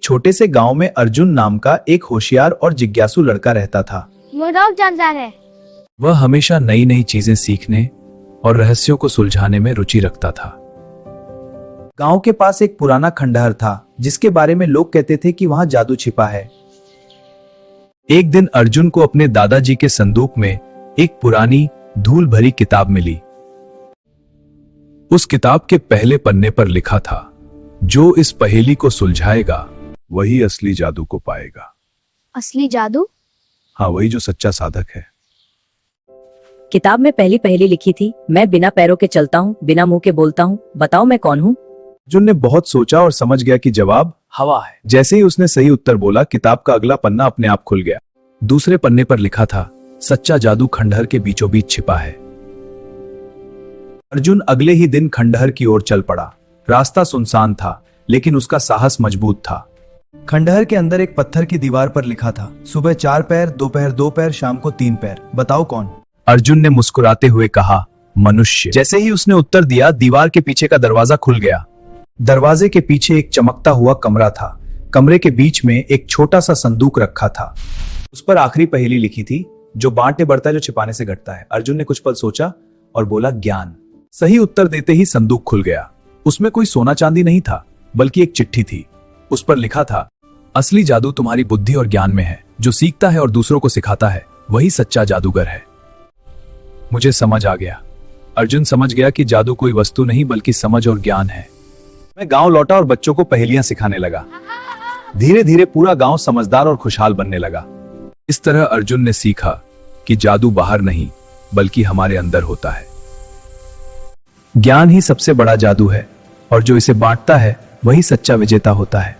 छोटे से गांव में अर्जुन नाम का एक होशियार और जिज्ञासु लड़का रहता था। वो रोग जानता है। वह हमेशा नई नई चीजें सीखने और रहस्यों को सुलझाने में रुचि रखता था। गांव के पास एक पुराना खंडहर था जिसके बारे में लोग कहते थे कि वहां जादू छिपा है। एक दिन अर्जुन को अपने दादाजी के संदूक में एक पुरानी धूल भरी किताब मिली। उस किताब के पहले पन्ने पर लिखा था, जो इस पहेली को सुलझाएगा वही असली जादू को पाएगा। असली जादू? हाँ, वही जो सच्चा साधक है। किताब में पहली पहेली लिखी थी, मैं बिना पैरों के चलता हूँ, बिना मुंह के बोलता हूँ, बताओ मैं कौन हूँ? अर्जुन ने बहुत सोचा और समझ गया कि जवाब हवा है। जैसे ही उसने सही उत्तर बोला, किताब का अगला पन्ना अपने आप खुल गया। दूसरे पन्ने पर लिखा था, सच्चा जादू खंडहर के बीचों बीच छिपा है। अर्जुन अगले ही दिन खंडहर की ओर चल पड़ा। रास्ता सुनसान था, लेकिन उसका साहस मजबूत था। खंडहर के अंदर एक पत्थर की दीवार पर लिखा था, सुबह 4 पैर, दोपहर 2 पैर, शाम को 3 पैर, बताओ कौन? अर्जुन ने मुस्कुराते हुए कहा, मनुष्य। जैसे ही उसने उत्तर दिया, दीवार के पीछे का दरवाजा खुल गया। दरवाजे के पीछे एक चमकता हुआ कमरा था। कमरे के बीच में एक छोटा सा संदूक रखा था। उस पर आखिरी पहेली लिखी थी, जो बांटने बढ़ता है, जो छिपाने से घटता है। अर्जुन ने कुछ पल सोचा और बोला, ज्ञान। सही उत्तर देते ही संदूक खुल गया। उसमें कोई सोना चांदी नहीं था, बल्कि एक चिट्ठी थी। उस पर लिखा था, असली जादू तुम्हारी बुद्धि और ज्ञान में है। जो सीखता है और दूसरों को सिखाता है, वही सच्चा जादूगर है। मुझे समझ आ गया। अर्जुन समझ गया कि जादू कोई वस्तु नहीं, बल्कि समझ और ज्ञान है। मैं गांव लौटा और बच्चों को पहेलियां सिखाने लगा। धीरे धीरे पूरा गांव समझदार और खुशहाल बनने लगा। इस तरह अर्जुन ने सीखा कि जादू बाहर नहीं, बल्कि हमारे अंदर होता है। ज्ञान ही सबसे बड़ा जादू है, और जो इसे बांटता है, वही सच्चा विजेता होता है।